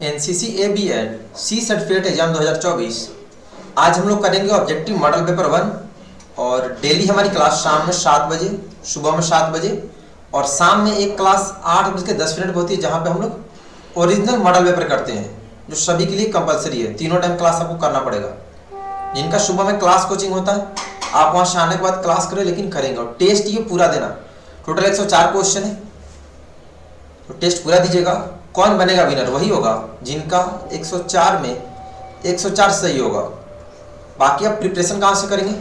NCC A B and C certificate exam 2024। आज हम लोग करेंगे ऑब्जेक्टिव मॉडल पेपर 1। और डेली हमारी क्लास शाम में 7 बजे, सुबह में 7 बजे और शाम में एक क्लास 8:10 होती है, जहाँ पे हम लोग ओरिजिनल मॉडल पेपर करते हैं, जो सभी के लिए कंपलसरी है। तीनों टाइम क्लास आपको करना पड़ेगा। जिनका सुबह में क्लास कोचिंग होता है, आप वहाँ से आने के बाद क्लास करें, लेकिन करेंगे। और टेस्ट ये पूरा देना। टोटल 104 क्वेश्चन है, तो टेस्ट पूरा दीजिएगा। कौन बनेगा विनर? वही होगा जिनका 104 में 104 सही होगा। बाकी आप प्रिपरेशन कहाँ से करेंगे?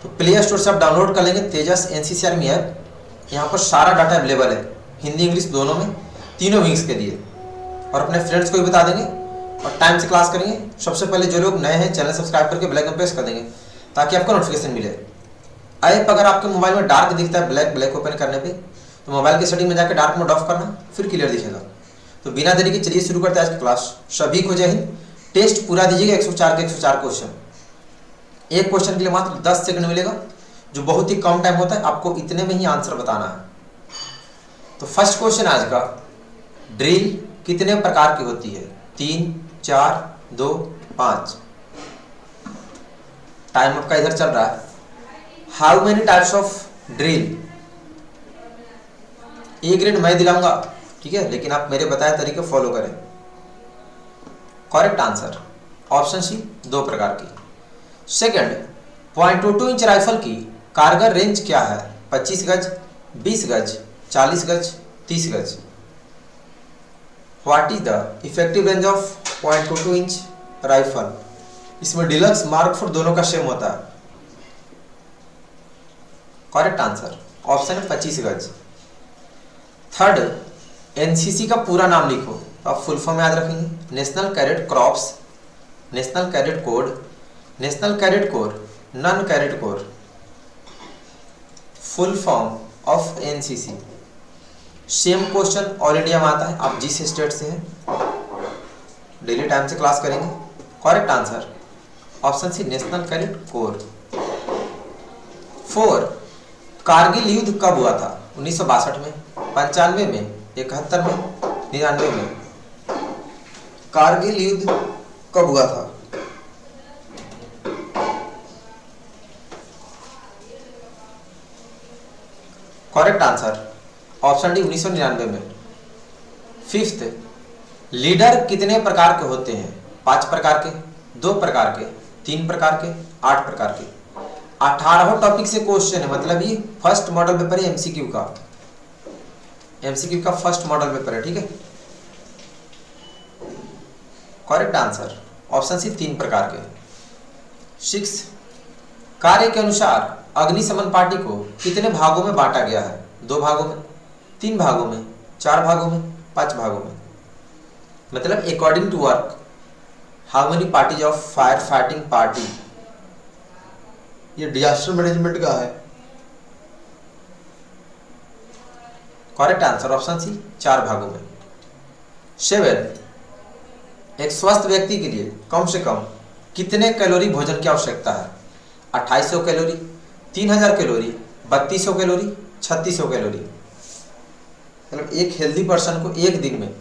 तो प्ले स्टोर से आप डाउनलोड कर लेंगे तेजस एनसीसी आर्मी ऐप। यहाँ पर सारा डाटा अवेलेबल है, हिंदी इंग्लिश दोनों में, तीनों विंग्स के लिए। और अपने फ्रेंड्स को भी बता देंगे और टाइम से क्लास करेंगे। सबसे पहले जो लोग नए हैं, चैनल सब्सक्राइब करके बेल आइकन प्रेस कर देंगे ताकि आपको नोटिफिकेशन मिले। ऐप अगर आपके मोबाइल में डार्क दिखता है, ब्लैक ओपन करने पे, तो मोबाइल की सेटिंग में जाकर डार्क मोड ऑफ करना, फिर क्लियर दिखेगा। तो बिना देरी के चलिए शुरू करते हैं आज की क्लास। सभी को जय हिंद। टेस्ट पूरा दीजिएगा, 104 के 104 क्वेश्चन। एक क्वेश्चन के लिए मात्र 10 सेकंड मिलेगा, जो बहुत ही कम टाइम होता है। आपको इतने में ही आंसर बताना है। तो फर्स्ट क्वेश्चन आज का, ड्रिल कितने प्रकार की होती है? 3, 4, 2, 5। टाइम आपका इधर चल रहा है। How many types of drill? A grade मैं दिलाऊंगा, ठीक है, लेकिन आप मेरे बताए तरीके फॉलो करें। करेक्ट आंसर ऑप्शन सी, 2 प्रकार की। सेकंड, .22 इंच राइफल की कारगर रेंज क्या है? 25 गज, 20 गज, 40 गज, 30 गज। What is the effective range of .22 inch rifle? इसमें डिलक्स मार्क फॉर दोनों का सेम होता है। करेक्ट आंसर ऑप्शन है 25 गज। थर्ड, एनसीसी का पूरा नाम लिखो। तो आप फुल फॉर्म याद रखेंगे। National cadet crops, national cadet code, national cadet corps, none cadet corps. Full form of NCC. Same question all India में आता है, आप जिस स्टेट से हैं। डेली टाइम से क्लास करेंगे। Correct answer option C, national cadet corps. 4, Kargil युद्ध कब हुआ था? 1962 में, 95 में, 71 में, 99 में। कारगिल युद्ध कब हुआ था? करेक्ट आंसर ऑप्शन डी, 1999 में। फिफ्थ, लीडर कितने प्रकार के होते हैं? 5 प्रकार के, 2 प्रकार के, 3 प्रकार के, 8 प्रकार के। 18 टॉपिक से क्वेश्चन है, मतलब ये फर्स्ट मॉडल पेपर है एमसीक्यू का। एमसीक्यू का फर्स्ट मॉडल पेपर है, ठीक है। करेक्ट आंसर ऑप्शन सी, 3 प्रकार के। 6, कार्य के अनुसार अग्निशमन पार्टी को कितने भागों में बांटा गया है? 2 भागों में, 3 भागों में, 4 भागों में, 5 भागों में। मतलब according to work, how many parties of fire fighting party? ये डिजास्टर मैनेजमेंट का है। करेक्ट आंसर ऑप्शन सी, 4 भागों में। 7, एक स्वस्थ व्यक्ति के लिए कम से कम कितने कैलोरी भोजन की आवश्यकता है? 2800 कैलोरी, 3000 कैलोरी, 3200 कैलोरी, 3600 कैलोरी। मतलब एक हेल्दी पर्सन को एक दिन में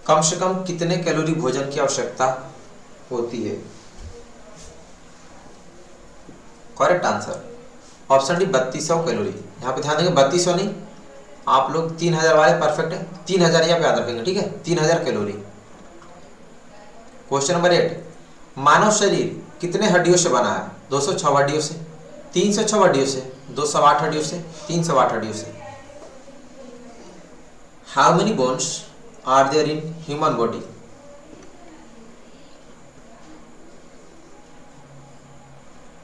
कम से कम कितने कैलोरी भोजन की आवश्यकता होती है? Correct answer option D, 3200 calorie. यहाँ पे ध्यान देंगे, 3200 नहीं, आप लोग 3000 वाले परफेक्ट है। 3000 यहाँ पे याद रखेंगे, ठीक है, 3000 कैलोरी। क्वेश्चन नंबर 8, मानव शरीर कितने हड्डियों से बना है? 206 हड्डियों से, 306 हड्डियों से, 208 हड्डियों से, 308 हड्डियों से। How many bones are there in human body?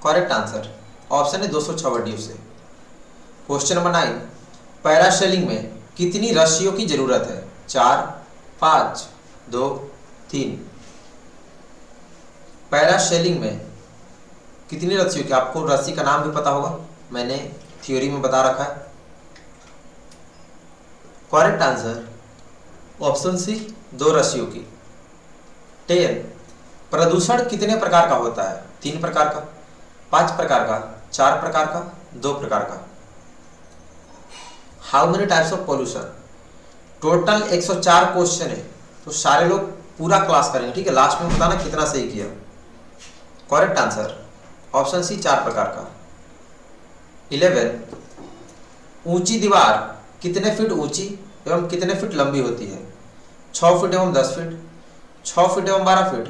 Correct answer option है 206 हड्डियों से। क्वेश्चन नंबर 9, पैरासेलिंग में कितनी रस्सियों की जरूरत है? 4, 5, 2, 3। पैरासेलिंग में कितनी रस्सियों की? आपको रस्सी का नाम भी पता होगा, मैंने थ्योरी में बता रखा है। करेक्ट आंसर ऑप्शन सी, 2 रस्सियों की। 10, प्रदूषण कितने प्रकार का होता है? 3 प्रकार का, 5 प्रकार का, 4 प्रकार का, 2 प्रकार का। How many types of pollution? Total 104 question है, तो सारे लोग पूरा क्लास करेंगे, ठीक है। लास्ट में बताना कितना सही किया। करेक्ट आंसर ऑप्शन सी 4 प्रकार का। 11 ऊंची दीवार कितने फीट ऊंची एवं कितने फीट लंबी होती है? 6 फीट एवं 10 फीट, 6 फीट एवं 12 फीट,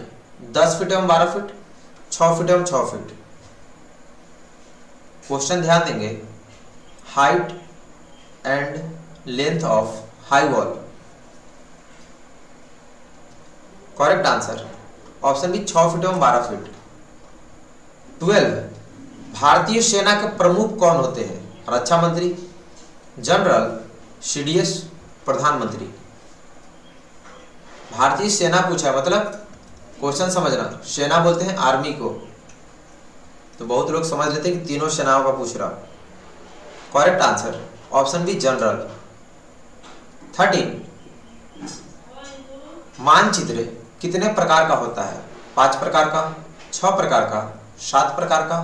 10 फीट एवं 12 फीट, 6 फीट एवं 6 फीट। क्वेश्चन ध्यान देंगे। Height and length of high wall. Correct answer option B 6 feet एवं 12 फीट। 12 भारतीय सेना के प्रमुख कौन होते हैं? रक्षा मंत्री, जनरल, सीडीएस, प्रधानमंत्री। भारतीय सेना पूछा, मतलब क्वेश्चन समझना। सेना बोलते हैं आर्मी को, तो बहुत लोग समझ लेते हैं कि तीनों सेनाओं का पूछ रहा। Correct answer option B general. 13 मानचित्र कितने प्रकार का होता है? 5 प्रकार का, 6 प्रकार का, 7 प्रकार का,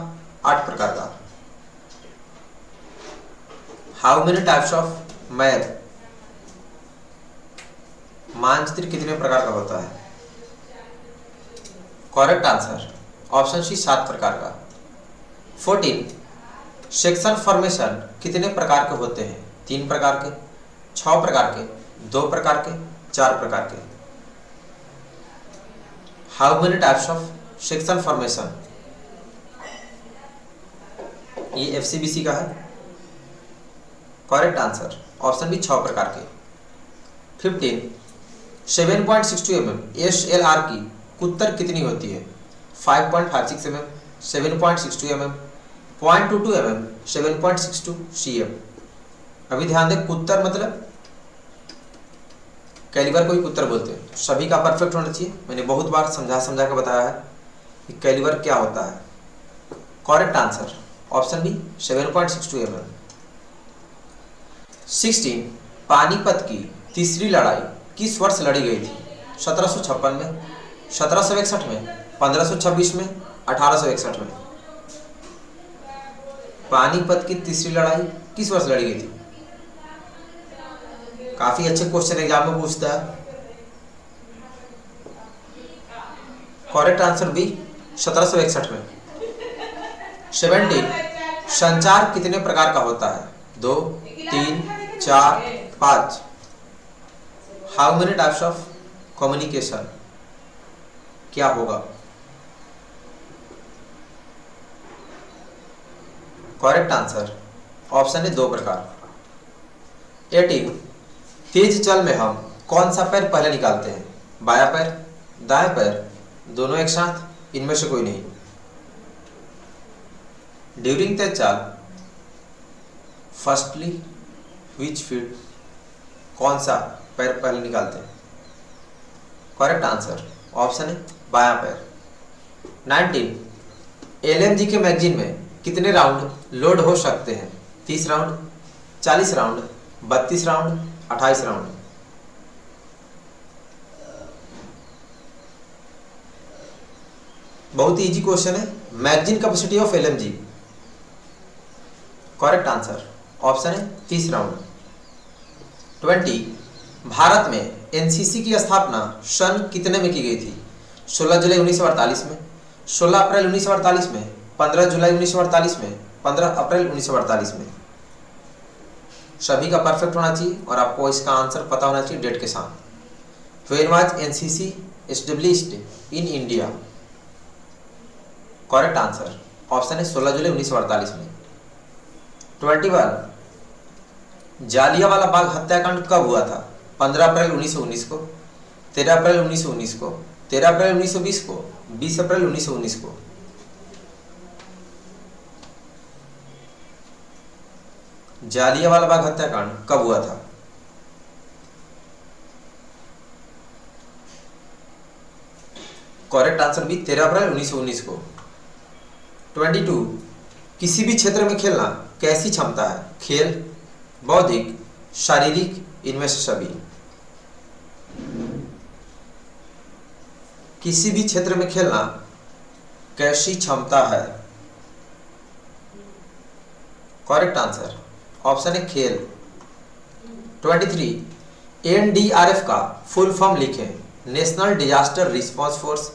8 प्रकार का। How many types of map? मानचित्र कितने प्रकार का होता है? करेक्ट आंसर ऑप्शन सी 7 प्रकार का। 14 सेक्शन फॉर्मेशन कितने प्रकार के होते हैं? 3 प्रकार के, 6 प्रकार के, 2 प्रकार के, 4 प्रकार के। How many types of section formation? ये एफसीबीसी का है। करेक्ट आंसर ऑप्शन बी 6 प्रकार के। 15 7.62 mm एसएलआर की कुत्तर कितनी होती है? 5.56 mm, 7.62 mm, 0.22 mm, 7.62 cm। अभी ध्यान दें, कुत्तर मतलब कैलिबर को ही कुत्तर बोलते हैं। सभी का परफेक्ट होना चाहिए। मैंने बहुत बार समझा के बताया है कि कैलिबर क्या होता है। Correct answer option B 7.62 mm। 16 Panipat की तीसरी लड़ाई किस वर्ष लड़ी गई थी? 1756 में, 1761 में, 1526 में, 1861 में। पानीपत की तीसरी लड़ाई किस वर्ष लड़ी गई थी? काफी अच्छे क्वेश्चन एग्जाम में पूछता है। करेक्ट आंसर बी 1761 में। 17 संचार कितने प्रकार का होता है? 2, 3, 4, 5। How many types of communication? क्या होगा? करेक्ट आंसर ऑप्शन है 2 प्रकार। 18 तेज जल में हम कौन सा पैर पहले निकालते हैं? बायां पैर, दाएं पैर, दोनों एक साथ, इनमें से कोई नहीं। ड्यूरिंग तेज चाल फर्स्टली व्हिच फीट? कौन सा पैर पहले निकालते हैं? करेक्ट आंसर ऑप्शन है बायां पैर। 19 एलएमजी के मैगजीन में कितने राउंड लोड हो सकते हैं? 30 राउंड, 40 राउंड, 32 राउंड, 28 राउंड। बहुत ही इजी क्वेश्चन है। Magazine capacity of LMG. Correct answer option है 30 राउंड। 20 भारत में एनसीसी की स्थापना सन कितने में की गई थी? 16 जुलाई 1948 में, 16 अप्रैल 1948 में, 15 जुलाई 1948 में, 15 अप्रैल 1948 में। सभी का परफेक्ट होना चाहिए और आपको इसका आंसर पता होना चाहिए डेट के साथ। When was NCC established in India? Correct answer option है 16 जुलाई 1948 में। 21 जालियांवाला बाग हत्याकांड कब हुआ था? 15 अप्रैल 1919 को, 13 अप्रैल 1919 को, 13 अप्रैल 1920 को, 20 अप्रैल 1919 को। जालियांवाला बाग हत्याकांड कब हुआ था? करेक्ट आंसर भी 13 अप्रैल 1919 को। 22 किसी भी क्षेत्र में खेलना कैसी क्षमता है? खेल, बौद्धिक, शारीरिक, इनमें से सभी। किसी भी क्षेत्र में खेलना कैसी क्षमता है? करेक्ट आंसर ऑप्शन है खेल। 23 एनडीआरएफ का फुल फॉर्म लिखें। National disaster response force,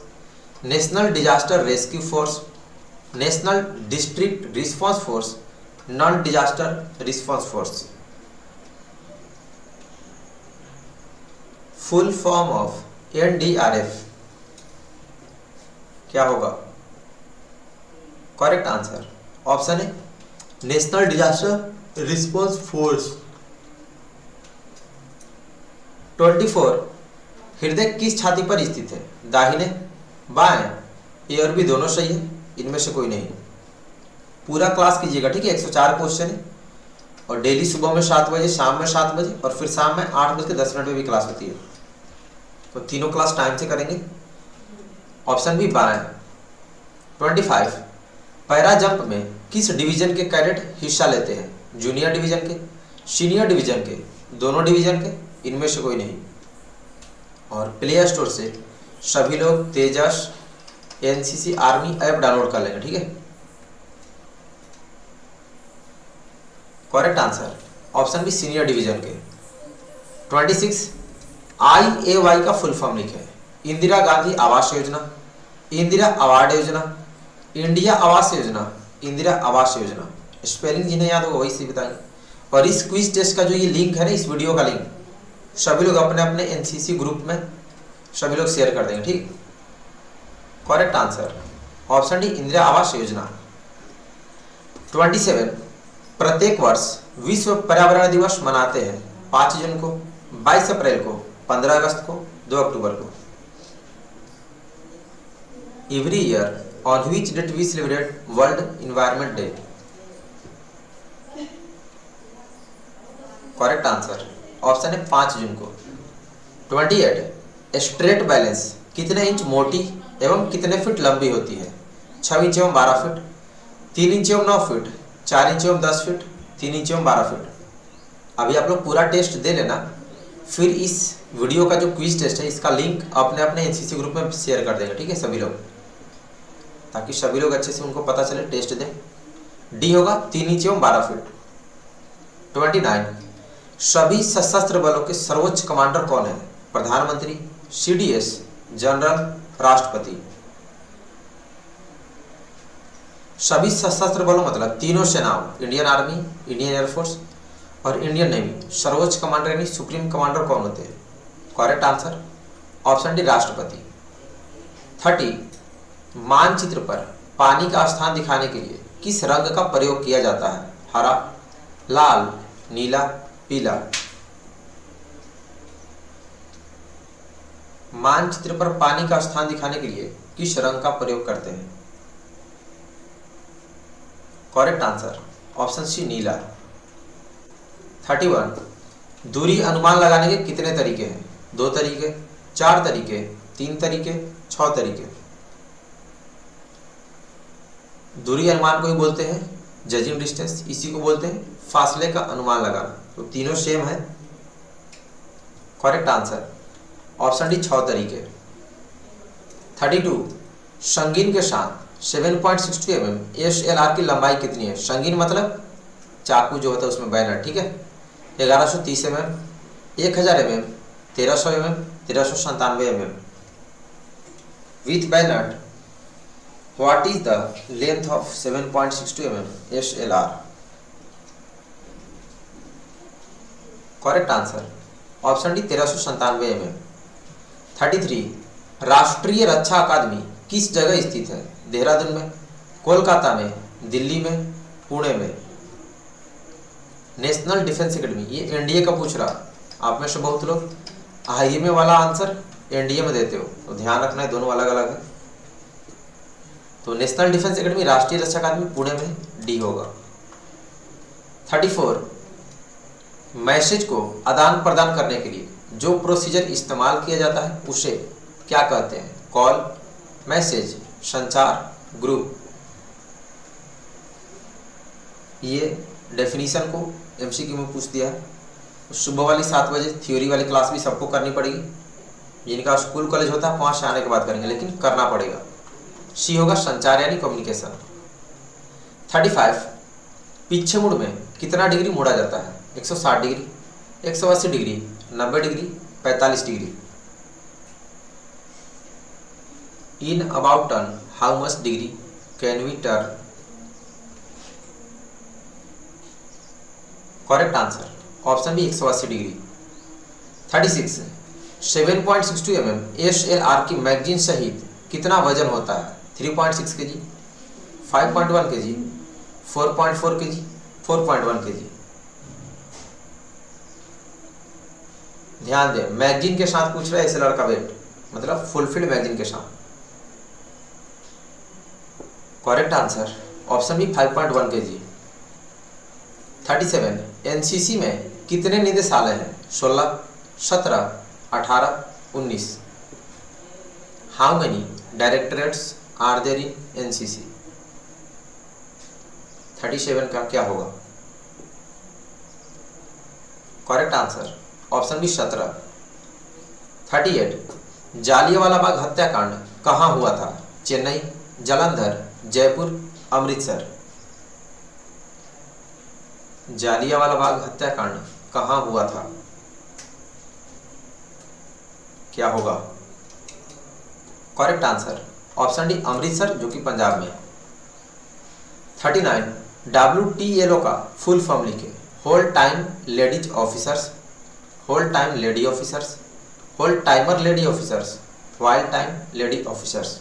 national disaster rescue force, national district response force, non disaster response force. Full form of NDRF क्या होगा? करेक्ट आंसर ऑप्शन है नेशनल डिजास्टर रिस्पांस फोर्स। 24 हृदय किस छाती पर स्थित है? दाहिने, बाएं, ए और बी दोनों सही है, इनमें से कोई नहीं। पूरा क्लास कीजिएगा, ठीक है। 104 क्वेश्चन है और डेली सुबह में 7 बजे, शाम में 7 बजे और फिर शाम में 8:10 में भी क्लास होती है, तो तीनों क्लास टाइम से करेंगे। ऑप्शन बी बाएं। 25 पैरा जंप में किस डिवीजन के कैडेट हिस्सा लेते हैं? जूनियर डिवीजन के, सीनियर डिवीजन के, दोनों डिवीजन के, इनमें से कोई नहीं। और प्ले स्टोर से सभी लोग Tejas NCC army app download कर लेंगे, ठीक है। Correct answer option B senior division के। 26 IAY का फुल फॉर्म लिखे। इंदिरा गांधी आवास योजना, इंदिरा अवार्ड योजना, इंडिया आवास योजना, इंदिरा आवास योजना। स्पेलिंग जिन्हें याद होगा वही से बताएंगे। और इस क्विज टेस्ट का जो ये लिंक है ना, इस वीडियो का लिंक सभी लोग अपने अपने एनसीसी ग्रुप में सभी लोग शेयर कर देंगे, ठीक। Correct answer option D Indira Awas Yojana. 27 प्रत्येक वर्ष विश्व पर्यावरण दिवस मनाते हैं 5 जून को, 22 अप्रैल को, 15 अगस्त को, 2 अक्टूबर को। Every year on which date we celebrate world environment day? Correct answer option है 5 जून को। 28 स्ट्रेट बैलेंस कितने इंच मोटी एवं कितने फीट लंबी होती है? 6 इंच एवं 12 फीट, 3 इंच एवं 9 फीट, 4 इंच एवं 10 फीट, 3 इंच एवं 12 फीट। अभी आप लोग पूरा टेस्ट दे लेना, फिर इस वीडियो का जो क्विज टेस्ट है इसका लिंक अपने अपने एनसीसी ग्रुप में शेयर कर देगा, ठीक है सभी लोग, ताकि सभी लोग अच्छे से उनको पता चले टेस्ट दें। डी होगा 3 इंच एवं 12 फीट। 29 सभी सशस्त्र बलों के सर्वोच्च कमांडर कौन है? प्रधानमंत्री, CDS, जनरल, राष्ट्रपति। सभी सशस्त्र बलों मतलब तीनों सेनाओं, इंडियन आर्मी, इंडियन एयरफोर्स और इंडियन नेवी, सर्वोच्च कमांडर यानी सुप्रीम कमांडर कौन होते हैं? करेक्ट आंसर ऑप्शन डी राष्ट्रपति। 30 मानचित्र पर पानी का स्थान दिखाने के लिए किस रंग का प्रयोग किया जाता है? हरा, लाल, नीला, पीला। मानचित्र पर पानी का स्थान दिखाने के लिए किस रंग का प्रयोग करते हैं? करेक्ट आंसर ऑप्शन सी नीला। 31 दूरी अनुमान लगाने के कितने तरीके हैं? 2 तरीके, 4 तरीके, 3 तरीके, 6 तरीके। दूरी अनुमान को ही बोलते हैं जजिंग डिस्टेंस, इसी को बोलते हैं फासले का अनुमान लगाना, तो तीनों सेम है। करेक्ट आंसर ऑप्शन डी 6 तरीके। 32 संगीन के साथ 7.62 mm SLR की लंबाई कितनी है? संगीन मतलब चाकू जो होता है उसमें बैनर, ठीक है। 1130 mm, 1000 mm, 1300 mm, 1397 mm। With banner what is the length of 7.62 mm SLR? Correct answer option D 1397 mm। 33 राष्ट्रीय रक्षा अकादमी किस जगह स्थित है? देहरादून में, कोलकाता में, दिल्ली में, पुणे में। नेशनल डिफेंस एकेडमी ये एनडीए का पूछ रहा, आप में से बहुत लोग IMA वाला आंसर एनडीए में देते हो, तो ध्यान रखना है दोनों अलग अलग है। तो नेशनल डिफेंस एकेडमी राष्ट्रीय रक्षा अकादमी पुणे में, डी होगा। 34 मैसेज को आदान प्रदान करने के लिए जो प्रोसीजर इस्तेमाल किया जाता है उसे क्या कहते हैं? कॉल, मैसेज, संचार, ग्रुप। ये डेफिनेशन को MCQ में पूछ दिया है। सुबह वाली 7 बजे थ्योरी वाली क्लास भी सबको करनी पड़ेगी, जिनका स्कूल कॉलेज होता है 5 से आने के बाद करेंगे, लेकिन करना पड़ेगा। सी होगा संचार यानी कम्युनिकेशन। 35 पीछे मुड़ में कितना डिग्री मोड़ा जाता है? 160 degree, 180 degree, 90 degree, 45 degree. In about turn how much degree can we turn? Correct answer option B 180 degree. 36 7.62 mm SLR की मैगजीन सहित कितना वजन होता है? 3.6 kg, 5.1 kg, 4.4 kg, 4.1 kg। ध्यान दें, मैगजीन के साथ पूछ रहा है SLR का वेट, मतलब फुलफिल्ड मैगजीन के साथ। Correct answer option B 5.1 kg। 37 NCC में कितने निदेशालय हैं? 16, 17, 18, 19। How many directorates are there in NCC? 37 का क्या होगा? Correct answer option B 17। 38 Jallianwala Bagh हत्याकांड कहाँ हुआ था? चेन्नई, जालंधर, जयपुर, अमृतसर। जालियांवाला बाग हत्याकांड कहाँ हुआ था? क्या होगा? Correct answer option D Amritsar, जो कि पंजाब में। 39 WTLO का फुल फॉर्म लिखे। Whole time ladies officers, whole time lady officers, whole timer lady officers, wild time lady officers.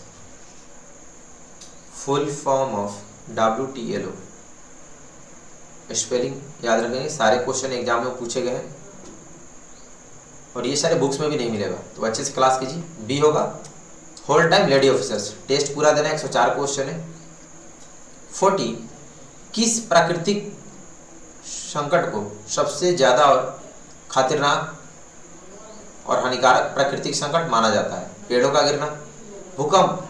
Full form of WTLO। Spelling याद रखेंगे, सारे क्वेश्चन एग्जाम में पूछे गए हैं और ये सारे बुक्स में भी नहीं मिलेगा, तो अच्छे से क्लास कीजिए। बी होगा whole time lady officers. Test पूरा देना, 104 क्वेश्चन है। 40 किस प्राकृतिक संकट को सबसे ज्यादा और खतरनाक और हानिकारक प्राकृतिक संकट माना जाता है? पेड़ों का गिरना, भूकंप,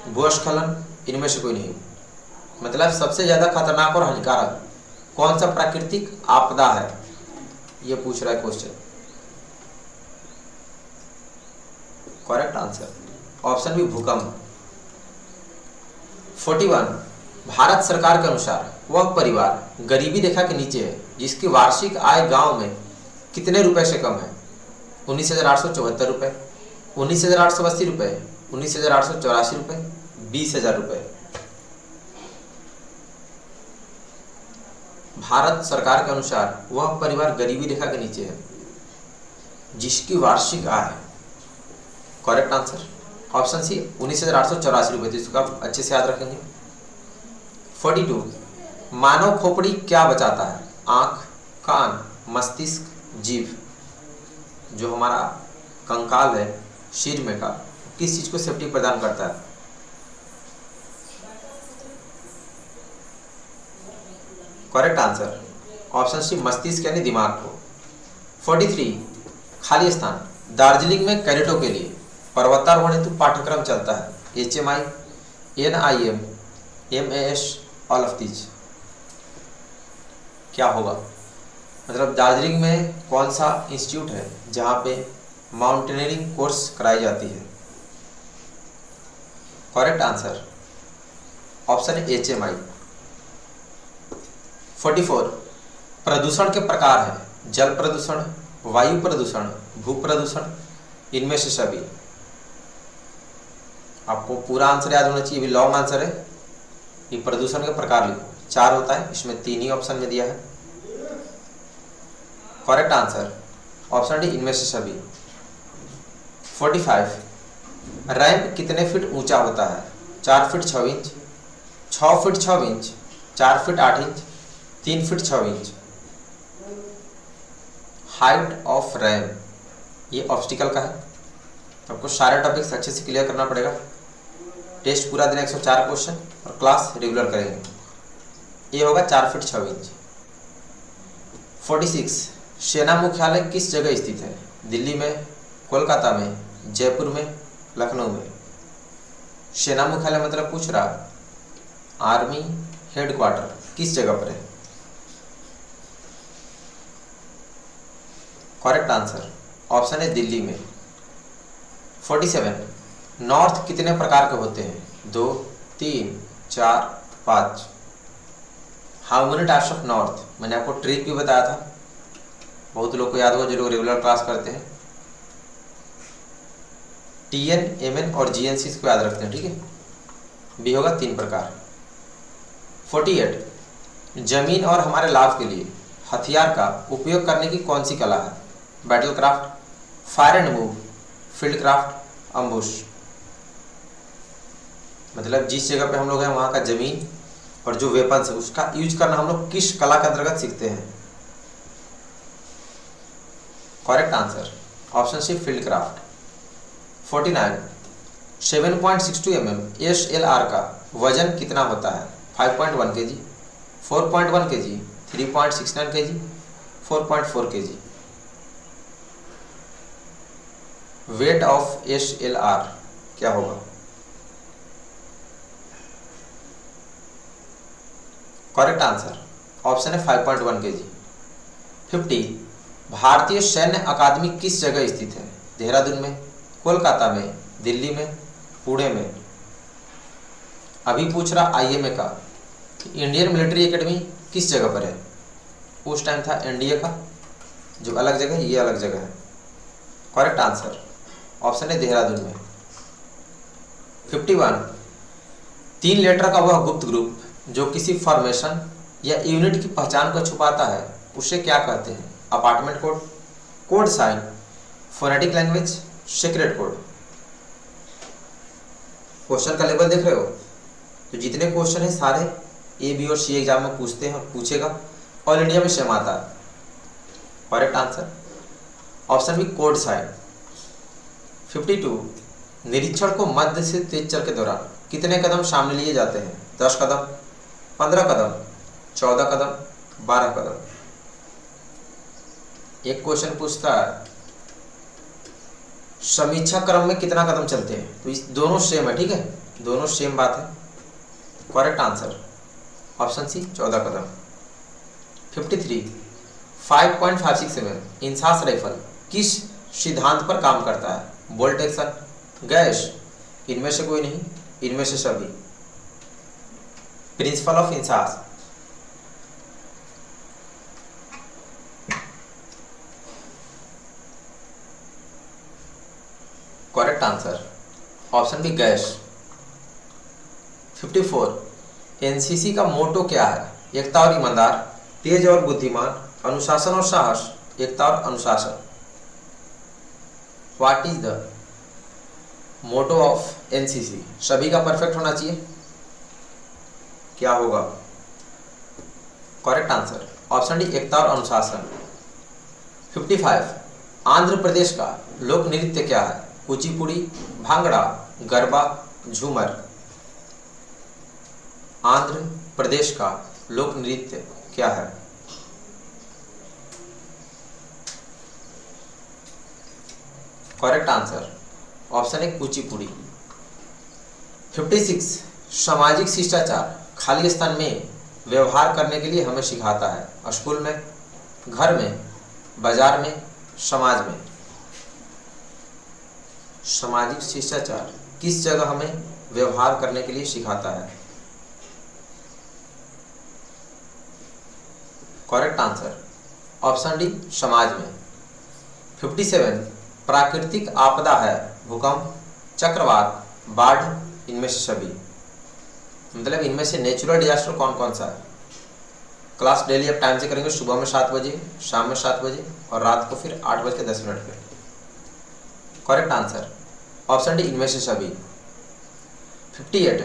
भूस्खलन, इनमें से कोई नहीं। मतलब सबसे ज्यादा खतरनाक और हानिकारक कौन सा प्राकृतिक आपदा है, ये पूछ रहा है question. Correct answer option B भूकंप। 41 भारत सरकार के अनुसार वह परिवार गरीबी रेखा के नीचे है जिसकी वार्षिक आय गांव में कितने रुपए से कम है? 19,874 रुपए, 19,880 रुपए, 19,884 रुपए, 20,000 रुपए। भारत सरकार के अनुसार वह परिवार गरीबी रेखा के नीचे है जिसकी वार्षिक आय, करेक्ट आंसर ऑप्शन सी 19,884 रुपए। तो इसको आप अच्छे से याद रखेंगे। 42 मानव खोपड़ी क्या बचाता है? आंख, कान, मस्तिष्क, जीभ। जो हमारा कंकाल है सिर में का, किस चीज को सेफ्टी प्रदान करता है? करेक्ट आंसर ऑप्शन सी मस्तिष्क यानी दिमाग को। 43 खाली स्थान दार्जिलिंग में कैडेटों के लिए पर्वतारोहण हेतु पाठ्यक्रम चलता है। HMI, NIM, MAS, all of these. क्या होगा? मतलब दार्जिलिंग में कौन सा इंस्टीट्यूट है जहां पे माउंटेनियरिंग कोर्स कराई जाती है? Correct answer option HMI। 44 प्रदूषण के प्रकार हैं। जल प्रदूषण, वायु प्रदूषण, भू प्रदूषण, इनमें से सभी। आपको पूरा आंसर याद होना चाहिए, भी लॉन्ग आंसर है। ये प्रदूषण के प्रकार लिखो, 4 होता है, इसमें 3 ही ऑप्शन में दिया है। करेक्ट आंसर ऑप्शन डी इनमें से सभी। 45 रैंप कितने फीट ऊंचा होता है? 4 feet 6 inch, 6 feet 6 inch, 4 feet 8 inch, 3 feet 6 inch. Height off ramp, ये ऑब्स्टिकल का है। तो आपको सारे टॉपिक्स अच्छे से क्लियर करना पड़ेगा। टेस्ट पूरा दिन 104 क्वेश्चन और क्लास रेगुलर करेंगे। ये होगा 4 फीट 6 इंच। 46 सेना मुख्यालय किस जगह स्थित है? दिल्ली में, कोलकाता में, जयपुर में, लखनऊ में। सेना मुख्यालय मतलब पूछ रहा आर्मी हेडक्वार्टर किस जगह पर है? करेक्ट आंसर ऑप्शन है दिल्ली में। 47 नॉर्थ कितने प्रकार के होते हैं? 2, 3, 4, 5। How many types of north? मैंने आपको ट्रिक भी बताया था, बहुत लोग को याद होगा जो लोग रेगुलर क्लास करते हैं। TN, MN और GNC को याद रखते हैं, ठीक है। बी होगा 3 प्रकार। 48 जमीन और हमारे लाभ के लिए हथियार का उपयोग करने की कौन सी कला है? Battle craft, fire and move, field craft, ambush. मतलब जिस जगह पे हम लोग हैं वहाँ का जमीन और जो वेपन्स है उसका यूज करना हम लोग किस कला के अंतर्गत सीखते हैं? Correct answer option C, field craft. 49 7.62 mm SLR का वजन कितना होता है? 5.1 kg, 4.1 kg, 3.69 kg, 4.4 kg। Weight of SLR क्या होगा? करेक्ट आंसर ऑप्शन है 5.1 kg। 50 भारतीय सैन्य अकादमी किस जगह स्थित है? देहरादून में, कोलकाता में, दिल्ली में, पुणे में। अभी पूछ रहा IMA का कि इंडियन मिलिट्री एकेडमी किस जगह पर है? उस टाइम था NDA का जो अलग जगह है, ये अलग जगह है। करेक्ट आंसर ऑप्शन है देहरादून में। 51 3 लेटर का वह गुप्त ग्रुप जो किसी फॉर्मेशन या यूनिट की पहचान को छुपाता है उसे क्या कहते हैं? Apartment code, code sign, phonetic language, secret code. Question का लेवल देख रहे हो? तो जितने क्वेश्चन है सारे A, B और C एग्जाम में पूछते हैं और पूछेगा, ऑल इंडिया में सेम आता है। Correct answer option B, code sign. 52 निरीक्षण को मध्य से तेज चल के दौरान कितने कदम सामने लिए जाते हैं? 10 कदम, 15 कदम, 14 कदम, 12 कदम। एक क्वेश्चन पूछता है समीक्षा क्रम में कितना कदम चलते हैं? तो इस दोनों सेम है, ठीक है, दोनों सेम बात है। करेक्ट आंसर ऑप्शन सी, 14 कदम। 53 5.56 mm इंसास राइफल किस सिद्धांत पर काम करता है? बोल्ट एक्शन, गैस, इनमें से कोई नहीं, इनमें से सभी। Principle of INSAS. Correct answer option B, gas. 54 NCC का मोटो क्या है? एकता और ईमानदार, तेज और बुद्धिमान, अनुशासन और साहस, एकता और अनुशासन। What is the motto of NCC? सभी का परफेक्ट होना चाहिए, क्या होगा? करेक्ट आंसर ऑप्शन डी, एकता और अनुशासन। 55 आंध्र प्रदेश का लोक नृत्य क्या है? कुचिपुड़ी, भांगड़ा, गरबा, झूमर। आंध्र प्रदेश का लोक नृत्य क्या है? करेक्ट आंसर ऑप्शन है कुचिपुड़ी। 56 सामाजिक शिष्टाचार खाली स्थान में व्यवहार करने के लिए हमें सिखाता है? स्कूल में, घर में, बाजार में, समाज में। सामाजिक शिष्टाचार किस जगह हमें व्यवहार करने के लिए सिखाता है? करेक्ट आंसर ऑप्शन डी, समाज में। 57 प्राकृतिक आपदा है? भूकंप, चक्रवात, बाढ़, इनमें से सभी। मतलब इनमें से नेचुरल डिजास्टर कौन कौन सा है? क्लास डेली आप टाइम से करेंगे, सुबह में 7 बजे, शाम में 7 बजे और रात को फिर 8:10 पे। करेक्ट आंसर ऑप्शन डी, इनमें से सभी। 58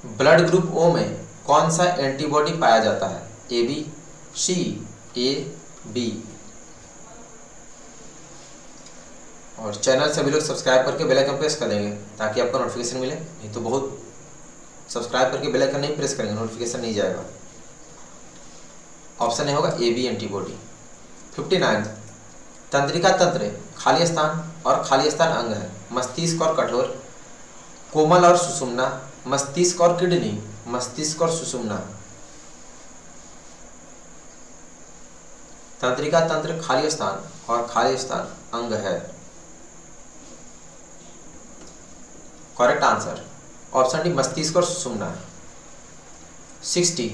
ब्लड ग्रुप O में कौन सा एंटीबॉडी पाया जाता है? AB, C, A, B। और चैनल सभी लोग सब्सक्राइब करके बेल आइकन प्रेस कर देंगे ताकि आपको नोटिफिकेशन मिले, नहीं तो बहुत सब्सक्राइब करके बेल आइकन नहीं प्रेस करेंगे, नोटिफिकेशन नहीं जाएगा। ऑप्शन ए होगा AB एंटीबॉडी। 59 तंत्रिका तंत्र खाली स्थान और खाली स्थान अंग है? मस्तिष्क और कठोर, कोमल और सुषुम्ना, मस्तिष्क और किडनी, मस्तिष्क और सुषुम्ना। तंत्रिका तंत्र खाली स्थान और खाली स्थान अंग है। करेक्ट आंसर ऑप्शन डी, मस्तिष्क और सुषुम्ना। 60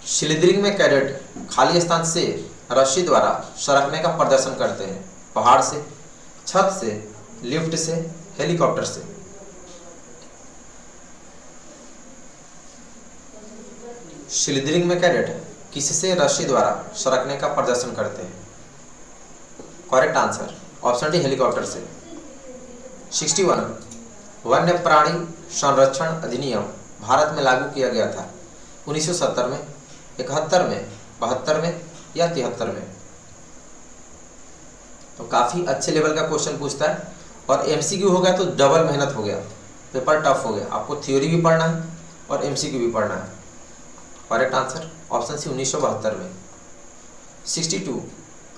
स्लिदरिंग में कैडेट खाली स्थान से रस्सी द्वारा सरकने का प्रदर्शन करते हैं? पहाड़ से, छत से, लिफ्ट से, हेलीकॉप्टर से। स्लिदरिंग में कैडेट किससे रस्सी द्वारा सरकने का प्रदर्शन करते हैं? Correct answer option D helicopter से। 61 वन्य प्राणी संरक्षण अधिनियम भारत में लागू किया गया था 1970 में, 71 में, 72 में या 73 में? तो काफ़ी अच्छे लेवल का क्वेश्चन पूछता है और एमसीक्यू हो गया तो डबल मेहनत हो गया, पेपर टफ हो गया। आपको थ्योरी भी पढ़ना है और एमसीक्यू भी पढ़ना है। करेक्ट आंसर ऑप्शन सी 1972 में। 62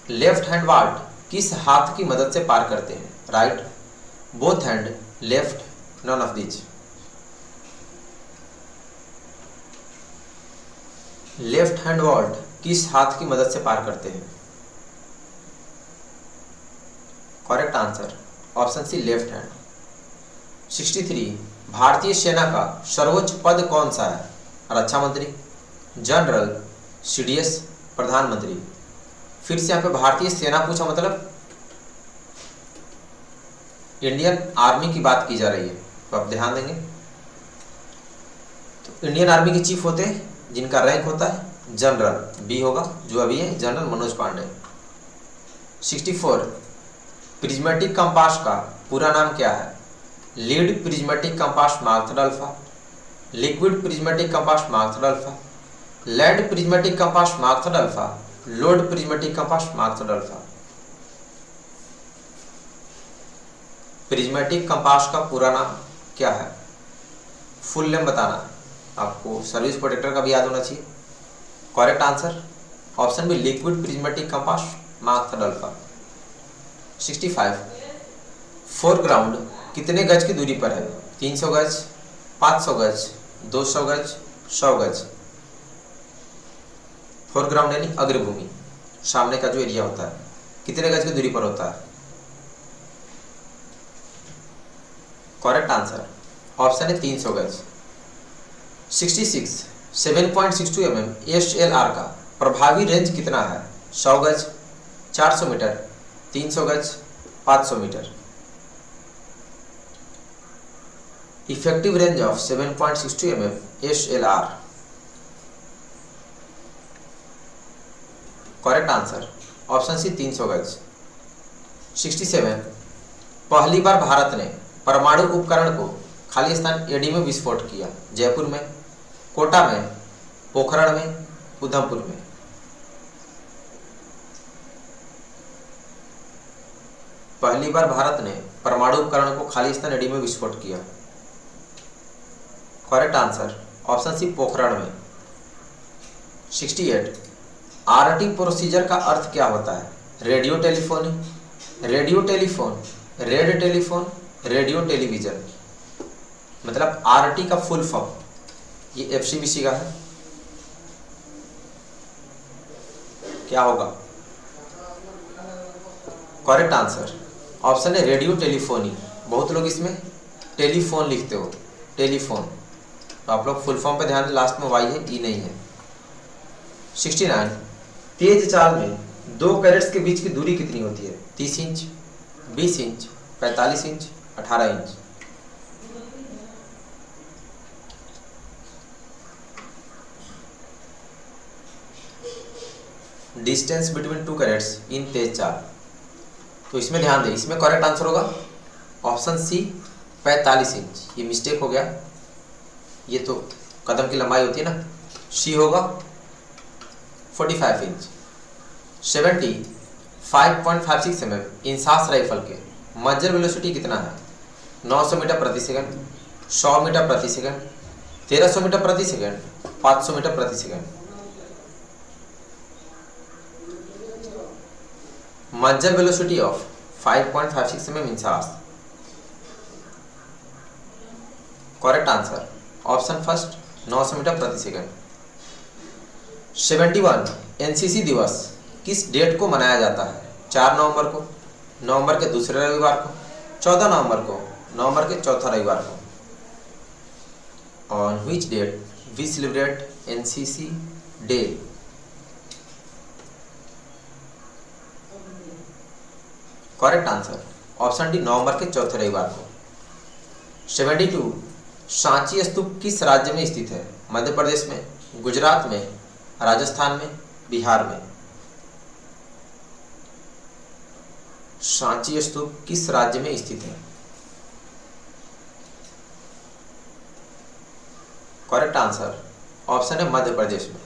लेफ्ट हैंड वाल्ट किस हाथ की मदद से पार करते हैं? Right, both hand, left, none of these. Left hand vault किस हाथ की मदद से पार करते हैं? Correct answer option C left hand. 63 भारतीय सेना का सर्वोच्च पद कौन सा है? रक्षा मंत्री, जनरल, सीडीएस, प्रधानमंत्री। फिर से यहाँ पे भारतीय सेना पूछा मतलब इंडियन आर्मी की बात की जा रही है, तो आप ध्यान देंगे। तो इंडियन आर्मी के चीफ होते हैं जिनका रैंक होता है जनरल, बी होगा जो अभी है general Manoj Pandey. 64 prismatic compass का पूरा नाम क्या है? Lead prismatic compass mark third alpha, liquid prismatic compass mark third alpha, led prismatic compass mark third alpha, load prismatic compass mark third alpha. Prismatic compass का पूरा नाम क्या है? फुल नेम बताना, आपको सर्विस प्रोटेक्टर का भी याद होना चाहिए। Correct answer option B liquid prismatic compass mark third alpha. 65 foreground कितने गज की दूरी पर है? 300 गज, 500 गज, 200 गज, 100 गज। फोरग्राउंड यानी अग्रभूमि, सामने का जो एरिया होता है, कितने गज की दूरी पर होता है? करेक्ट आंसर ऑप्शन है 300 गज। 66 7.62 mm एसएलआर का प्रभावी रेंज कितना है? 100 गज, 400 मीटर, 300 गज, 500 metre. Effective range of 7.62 mm SLR. Correct answer option C 300 गज। 67 पहली बार भारत ने परमाणु उपकरण को खाली स्थान एडी में विस्फोट किया? जयपुर में, कोटा में, पोखरण में, उधमपुर में। पहली बार भारत ने परमाणु उपकरण को खाली स्थान एडी में विस्फोट किया। Correct answer option C Pokhran में। 68 आरटी प्रोसीजर का अर्थ क्या होता है? Radio telephony, radio telephone, red telephone, radio television. मतलब आरटी का फुल फॉर्म, ये एफसीबीसी का है, क्या होगा? करेक्ट आंसर ऑप्शन है रेडियो टेलीफोनी। बहुत लोग इसमें टेलीफोन लिखते हो, टेलीफोन, तो आप लोग फुल फॉर्म पे ध्यान दें, लास्ट में वाई है, ई नहीं है। 69 तेज चाल में 2 कैरेट्स के बीच की दूरी कितनी होती है? 30 inch, 20 inch, 45 inch, 18 inch. Distance between 2 कैरेट्स इन तेज चाल, तो इसमें ध्यान दें, इसमें करेक्ट आंसर होगा ऑप्शन सी 45 इंच। ये मिस्टेक हो गया, ये तो कदम की लंबाई होती है ना, सी होगा 45 इंच। 70 5.56 mm इंसास राइफल के मजर वेलोसिटी कितना है? 900 मीटर प्रति सेकंड, 100 मीटर प्रति सेकंड, 1300 मीटर प्रति सेकंड, 500 मीटर प्रति second. Muzzle velocity of 5.56 mm INSAS. Correct answer option first 900 metre प्रति सेकंड। 71 एनसीसी दिवस किस डेट को मनाया जाता है? 4 नवंबर को, नवंबर के दूसरे रविवार को, 14 नवंबर को, नवंबर के चौथा रविवार को। On which date we celebrate NCC day? Correct answer option D नवंबर के चौथे रविवार को। 72 सांची स्तूप किस राज्य में स्थित है? मध्य प्रदेश में, गुजरात में, राजस्थान में, बिहार में। सांची स्तूप किस राज्य में स्थित है? करेक्ट आंसर ऑप्शन है मध्य प्रदेश में।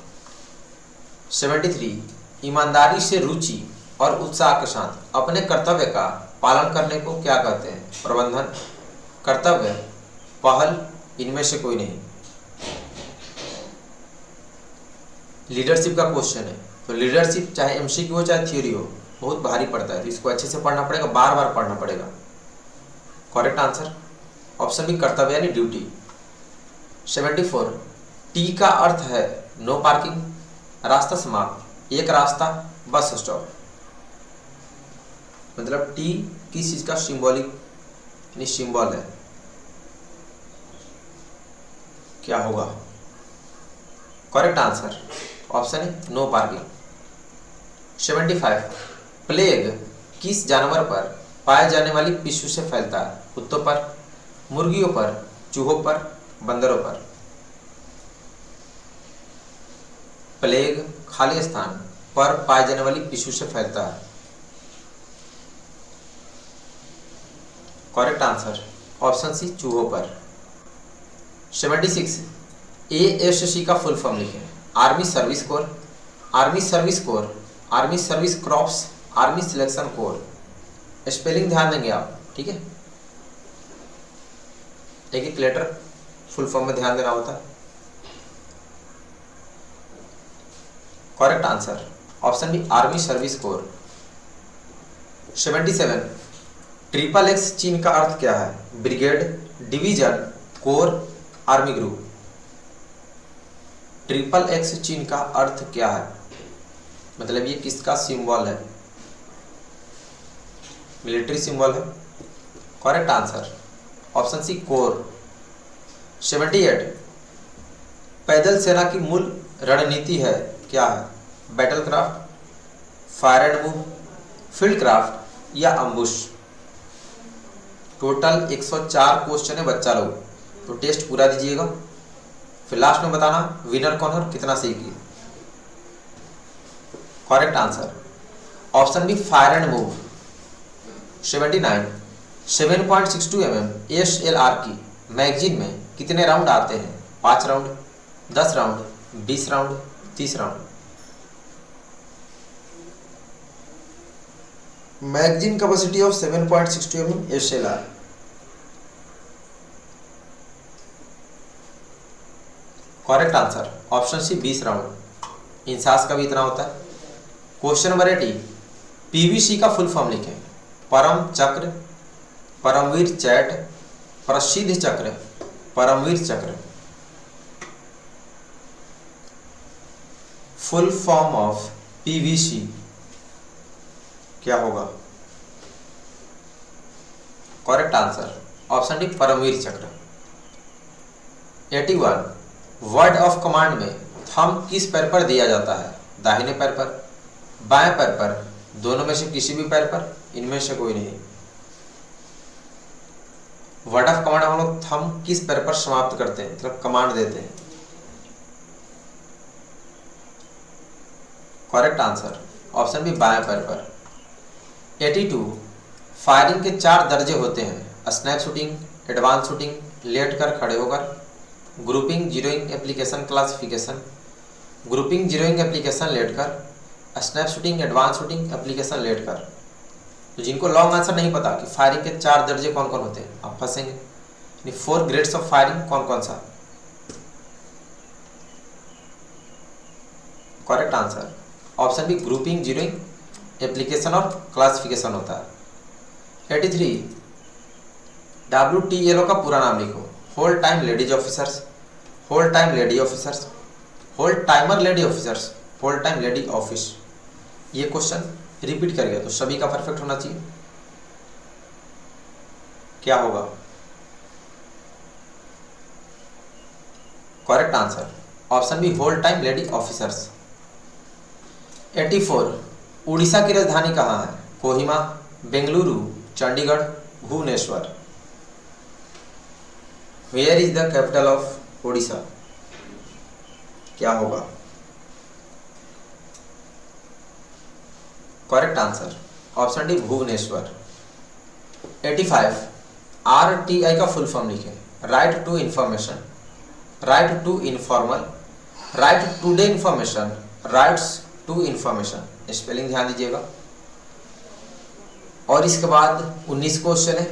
73 ईमानदारी से रुचि और उत्साह के साथ अपने कर्तव्य का पालन करने को क्या कहते हैं? प्रबंधन, कर्तव्य, पहल, इनमें से कोई नहीं। लीडरशिप का क्वेश्चन है, तो लीडरशिप चाहे एमसीक्यू हो चाहे थ्योरी हो, बहुत भारी पड़ता है, तो इसको अच्छे से पढ़ना पड़ेगा, बार बार पढ़ना पड़ेगा। करेक्ट आंसर ऑप्शन बी कर्तव्य यानी ड्यूटी। 74 टी का अर्थ है नो पार्किंग, रास्ता समाप्त, एक रास्ता, बस स्टॉप। मतलब टी किस चीज का सिंबॉलिक यानी सिंबल है, क्या होगा? करेक्ट आंसर ऑप्शन है नो पार्किंग। 75 प्लेग किस जानवर पर पाए जाने वाली पिस्सू से फैलता है? कुत्तों पर, मुर्गियों पर, चूहों पर, बंदरों पर। प्लेग खाली स्थान पर पाए जाने वाली पिस्सू से फैलता है। करेक्ट आंसर ऑप्शन सी चूहों पर। 76 ASC का फुल फॉर्म लिखें। Army service core, army service core, army service crops, army selection core. Spelling ध्यान देंगे आप, ठीक है? एक एक लेटर फुल फॉर्म में ध्यान देना होता है। Correct answer option B army service corps. 77 XXX चीन का अर्थ क्या है? Brigade, division, corps, army group. XXX चीन का अर्थ क्या है? मतलब ये किसका सिंबल है? मिलिट्री सिंबल है। Correct answer option C corps. 78 पैदल सेना की मूल रणनीति है, क्या है? Battle craft, fire and move, field craft या अम्बुश। टोटल 104 क्वेश्चन है बच्चा लोग, तो टेस्ट पूरा दीजिएगा, फिर लास्ट में बताना विनर कौन है और कितना सही किया। Correct answer option B fire and move. 79 7.62 mm SLR की मैगजीन में कितने राउंड आते हैं? 5 round, 10 round, 20 round, 30 round. Magazine capacity of 7.62 mm SLR। Correct answer option C 20 round. INSAS का भी इतना होता है। क्वेश्चन नंबर 80 PVC का फुल फॉर्म लिखें। परम चक्र, परमवीर चैट, प्रसिद्ध चक्र, परमवीर चक्र। फुल फॉर्म ऑफ PVC क्या होगा? Correct answer option D Param Vir Chakra. 81 word of command में थंब किस पैर पर दिया जाता है? दाहिने पैर पर, बाएं पैर पर, दोनों में से किसी भी पैर पर, इनमें से कोई नहीं। वर्ड ऑफ कमांड हम लोग थंब किस पैर पर समाप्त करते हैं, मतलब कमांड देते हैं? करेक्ट आंसर ऑप्शन बी बाएं पैर पर। 82 फायरिंग के 4 दर्जे होते हैं। स्नैप शूटिंग, एडवांस शूटिंग, लेट कर, खड़े होकर, grouping, zeroing, application, classification. Grouping, zeroing, application, लेट कर, snap shooting, advance shooting, application, लेट कर। तो जिनको लॉन्ग आंसर नहीं पता कि फायरिंग के 4 दर्जे कौन कौन होते हैं, आप फंसेंगे। 4 ग्रेड्स ऑफ फायरिंग कौन कौन सा? Correct answer option B grouping, zeroing, application और क्लासिफिकेशन होता है। 83 WTLO का पूरा नाम लिखो। Whole time ladies officers, whole time lady officers, whole timer lady officers, whole time lady office. ये क्वेश्चन रिपीट कर गया, तो सभी का परफेक्ट होना चाहिए। क्या होगा? Correct answer option B whole time lady officers. 84 Orissa की राजधानी कहाँ है? Kohima, Bengaluru, Chandigarh, Bhubaneswar. Where is the capital of Odisha? क्या होगा? Correct answer option D Bhubaneswar. 85 RTI का फुल फॉर्म लिखें। Right to information, right to informal, right to the information, rights to information. Spelling ध्यान दीजिएगा। और इसके बाद 19 क्वेश्चन है,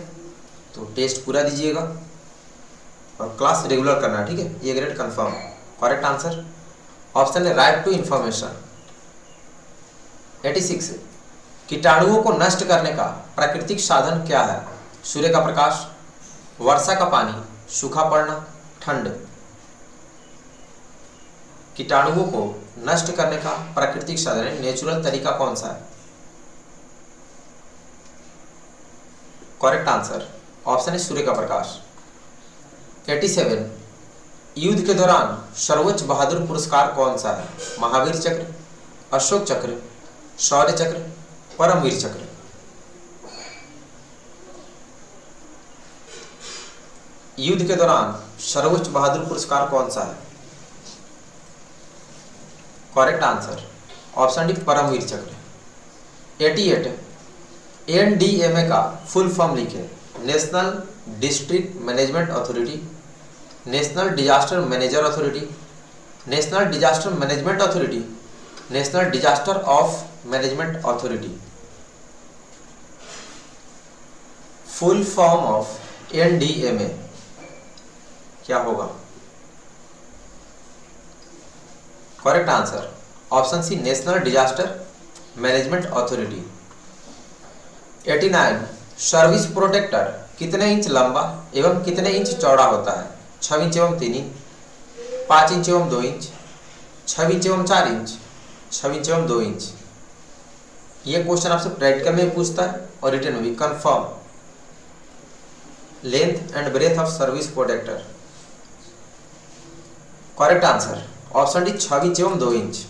तो टेस्ट पूरा दीजिएगा और क्लास रेगुलर करना है, ठीक है? ये grade confirm. Correct answer option है राइट टू इंफॉर्मेशन। 86 कीटाणुओं को नष्ट करने का प्राकृतिक साधन क्या है? सूर्य का प्रकाश, वर्षा का पानी, सूखा पड़ना, ठंड। कीटाणुओं को नष्ट करने का प्राकृतिक साधन है, नेचुरल तरीका कौन सा है? करेक्ट आंसर ऑप्शन है सूर्य का प्रकाश। 87 युद्ध के दौरान सर्वोच्च बहादुर पुरस्कार कौन सा है? महावीर चक्र, अशोक चक्र, शौर्य चक्र, परमवीर चक्र। युद्ध के दौरान सर्वोच्च बहादुर पुरस्कार कौन सा है? Correct answer option D Param Vir Chakra. 88 NDMA का फुल फॉर्म लिखे। National district management authority, national disaster manager authority, national disaster management authority, national disaster of management authority. Full form of NDMA क्या होगा? Correct answer option C national disaster management authority. 89 service protector कितने inch लंबा एवं कितने inch चौड़ा होता है? 6 inch एवं 3 इंच, 5 इंच एवं 2 इंच, 6 इंच एवं 4 इंच, 6 इंच एवं 2 इंच। ये क्वेश्चन आपसे प्रैक्टिकल में पूछता है और रिटन में भी। Confirm length and breadth of service protector. Correct answer option D 6 inch एवं 2 इंच।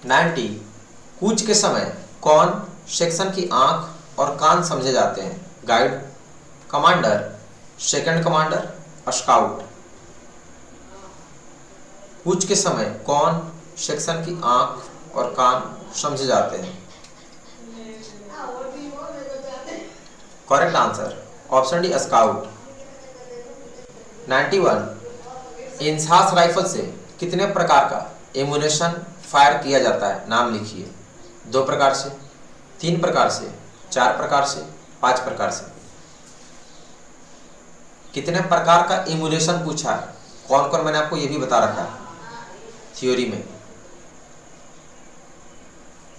90 कूच के समय कौन सेक्शन की आंख और कान समझे जाते हैं? Guide, commander, second commander, scout. कूच के समय कौन सेक्शन की आंख और कान समझे जाते हैं? Correct answer option D scout. 91 INSAS rifle से कितने प्रकार का एमुनेशन फायर किया जाता है? नाम लिखिए। 2 प्रकार से, 3 प्रकार से, 4 प्रकार से, 5 प्रकार से। कितने प्रकार का एमुनेशन पूछा है? कौन कौन मैंने आपको ये भी बता रखा है थ्योरी में।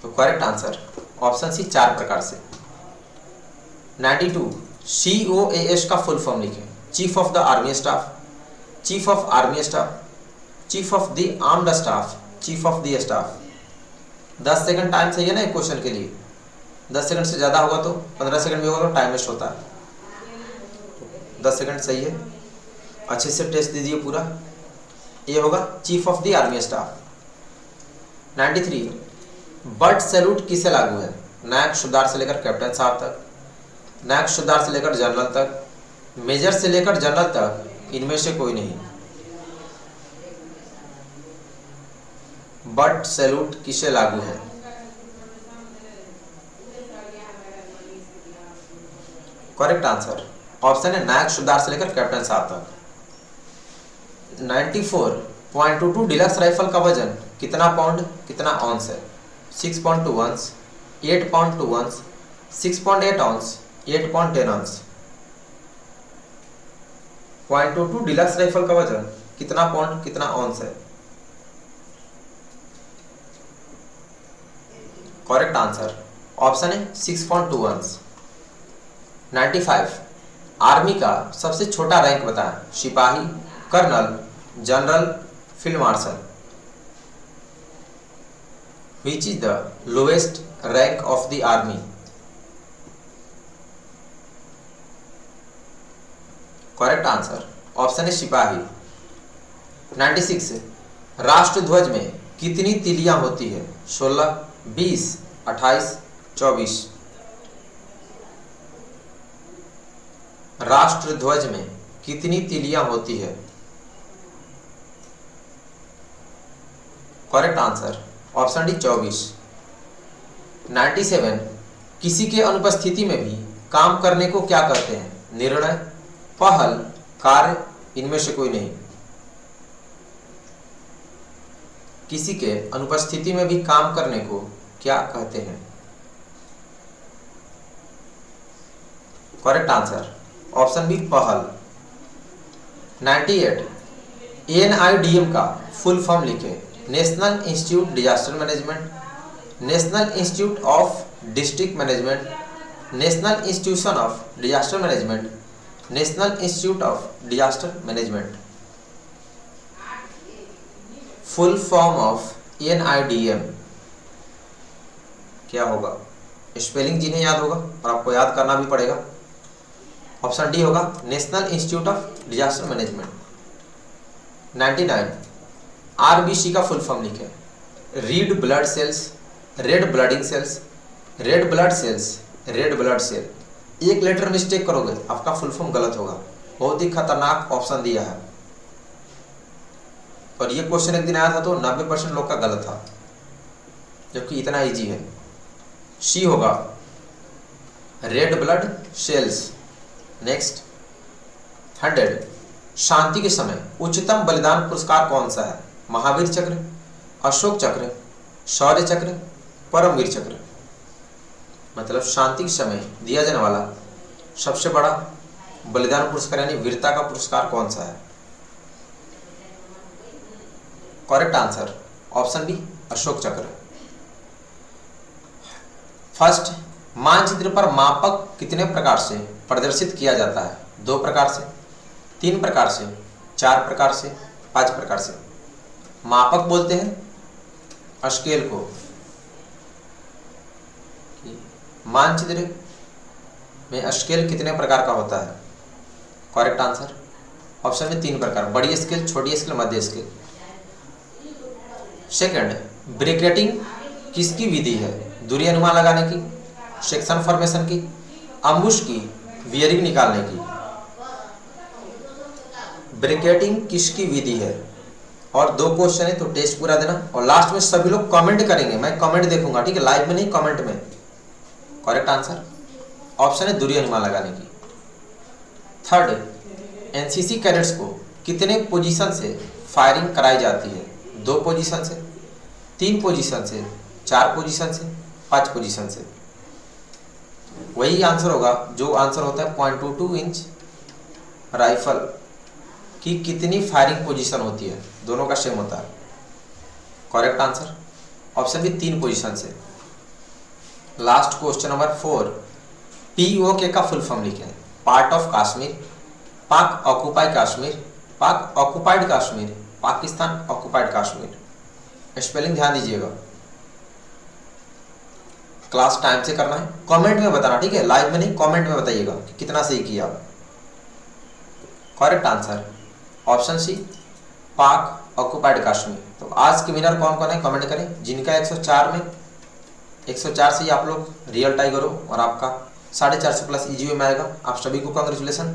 तो करेक्ट आंसर ऑप्शन सी 4 प्रकार से। 92 COAS का फुल फॉर्म लिखें। Chief of the army staff, chief of army staff, chief of the armed staff, chief of the staff. 10 second time चाहिए ना एक क्वेश्चन के लिए। 10 सेकंड से ज़्यादा होगा तो 15 सेकंड भी होगा तो टाइम वेस्ट होता है। 10 सेकंड सही है, अच्छे से टेस्ट दीजिए पूरा। ये होगा chief of the army staff. 93 but salute किसे लागू है? नायक सुबेदार से लेकर कैप्टन साहब तक, नायक सुबेदार से लेकर जनरल तक, मेजर से लेकर जनरल तक, इनमें से कोई नहीं। बट सैल्यूट किसे लागू है? करेक्ट आंसर ऑप्शन है नायक सुबेदार से लेकर कैप्टन साहब तक। 94.22 डिलक्स राइफल का वजन कितना पाउंड कितना ऑन्स है? 6.2 ऑन्स, 8.2 ऑन्स, 6.8 ऑन्स, 8.10 ऑन्स। 0.22 डिलक्स राइफल का वजन कितना पाउंड कितना ऑन्स है? करेक्ट आंसर ऑप्शन है 6.2 ऑन्स। 95 आर्मी का सबसे छोटा रैंक बताएं। सिपाही, colonel, general, field marshal. Which is the lowest rank of the army? Correct answer option है सिपाही। 96 राष्ट्रध्वज में कितनी तिलियां होती है? 16, 20, 28, 24। राष्ट्रध्वज में कितनी तीलियां होती है? Correct answer option D 24। 97 किसी के अनुपस्थिति में भी काम करने को क्या कहते हैं? निर्णय, पहल, कार्य, इनमें से कोई नहीं। किसी के अनुपस्थिति में भी काम करने को क्या कहते हैं? करेक्ट आंसर ऑप्शन बी पहल। 98 एनआईडीएम का फुल फॉर्म लिखें। National institute disaster management, national institute of district management, national institution of disaster management, national institute of disaster management. Full form of NIDM क्या होगा? स्पेलिंग जिन्हें याद होगा और आपको याद करना भी पड़ेगा, ऑप्शन डी होगा national institute of disaster management. 99 RBC का फुल फॉर्म लिखे। Read blood cells, red bleeding cells, red blood cells, red blood cell. एक लेटर मिस्टेक करोगे आपका फुल फॉर्म गलत होगा। बहुत ही खतरनाक ऑप्शन दिया है और ये क्वेश्चन एक दिन आया था तो 90% लोग का गलत था, जबकि इतना इजी है। सी होगा रेड ब्लड सेल्स। नेक्स्ट 100 शांति के समय उच्चतम बलिदान पुरस्कार कौन सा है? महावीर चक्र, अशोक चक्र, शौर्य चक्र, परमवीर चक्र। मतलब शांति के समय दिया जाने वाला सबसे बड़ा बलिदान पुरस्कार यानी वीरता का पुरस्कार कौन सा है? Correct answer option B Ashok Chakra. First, मानचित्र पर मापक कितने प्रकार से प्रदर्शित किया जाता है? 2 प्रकार से, 3 प्रकार से, 4 प्रकार से, 5 प्रकार से। मापक बोलते हैं स्केल को। मानचित्र में स्केल कितने प्रकार का होता है? करेक्ट आंसर ऑप्शन में 3 प्रकार, बड़ी स्केल, छोटी स्केल, मध्य स्केल। सेकंड, ब्रैकेटिंग किसकी विधि है? दूरी अनुमान लगाने की, सेक्शन फॉर्मेशन की, अम्बुश की, बियरिंग निकालने की। ब्रैकेटिंग किसकी विधि है? और 2 क्वेश्चन है तो टेस्ट पूरा देना और लास्ट में सभी लोग कमेंट करेंगे, मैं कमेंट देखूंगा, ठीक है, लाइव में नहीं, कमेंट में। करेक्ट आंसर ऑप्शन है दूरी अनुमान लगाने की। थर्ड, एनसीसी कैडेट्स को कितने पोजीशन से फायरिंग कराई जाती है? 2 पोजीशन से, 3 पोजीशन से, 4 पोजीशन से, 5 पोजीशन से। वही आंसर होगा जो आंसर होता है 0.22 इंच राइफल की कितनी फायरिंग पोजीशन होती है? दोनों का सेम होता है। Correct answer option B 3 position से। लास्ट क्वेश्चन नंबर 4, पीओके का फुल फॉर्म लिखें। Part of Kashmir, Pak occupied Kashmir, Pak occupied Kashmir, Pakistan occupied Kashmir. Spelling ध्यान दीजिएगा, क्लास टाइम से करना है, कमेंट में बताना, ठीक है, लाइव में नहीं, कमेंट में बताइएगा कि कितना सही किया। करेक्ट आंसर ऑप्शन सी पाक ऑक्युपाइड कश्मीर। तो आज के विनर कौन कौन है कमेंट करें। जिनका 104 में 104 से ही आप लोग रियल टाई करो और आपका 450 प्लस ईजी में आएगा। आप सभी को कांग्रेचुलेसन।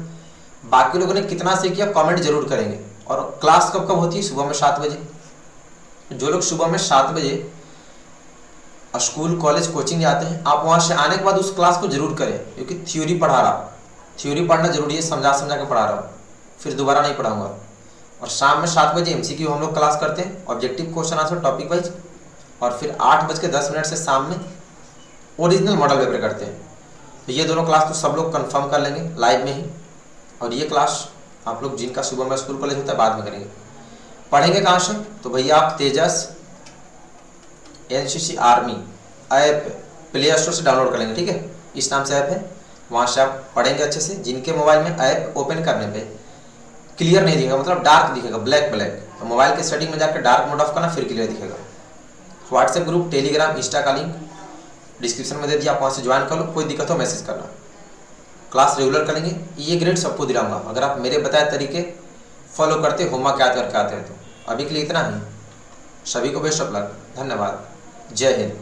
बाकी लोगों ने कितना सही किया कमेंट जरूर करेंगे। और क्लास कब कब होती है? सुबह में 7 बजे। जो लोग सुबह में 7 बजे स्कूल कॉलेज कोचिंग जाते हैं, आप वहाँ से आने के बाद उस क्लास को जरूर करें, क्योंकि थ्योरी पढ़ा रहा, थ्योरी पढ़ना जरूरी है, समझा के पढ़ा रहा हूँ, फिर दोबारा नहीं पढ़ाऊंगा। और शाम में 7 बजे एमसीक्यू हम लोग क्लास करते हैं, objective question answer topic wise. और फिर 8:10 से शाम में ओरिजिनल मॉडल पेपर करते हैं। तो ये दोनों क्लास तो सब लोग कंफर्म कर लेंगे लाइव में ही। और ये क्लास आप लोग जिनका सुबह में स्कूल कॉलेज होता है बाद में करेंगे। पढ़ेंगे कहाँ से? तो भैया आप Tejas NCC army app play store से डाउनलोड कर लेंगे, ठीक है, इस नाम से ऐप है, वहाँ से आप पढ़ेंगे अच्छे से। जिनके मोबाइल में ऐप ओपन करने पे क्लियर नहीं दिखेगा, मतलब डार्क दिखेगा, ब्लैक, तो मोबाइल के सेटिंग में जाकर डार्क मोड ऑफ करना, फिर क्लियर दिखेगा। व्हाट्सएप ग्रुप, टेलीग्राम, इंस्टा का लिंक डिस्क्रिप्शन में दे दिया, आप वहाँ से ज्वाइन कर लो। कोई दिक्कत हो मैसेज करना। क्लास रेगुलर करेंगे, ये ग्रेड सबको दिलाऊंगा अगर आप मेरे बताए तरीके फॉलो करते, होमवर्क याद करके आते हैं तो। अभी के लिए इतना ही। सभी को बेस्ट ऑफ लक। धन्यवाद। जय हिंद।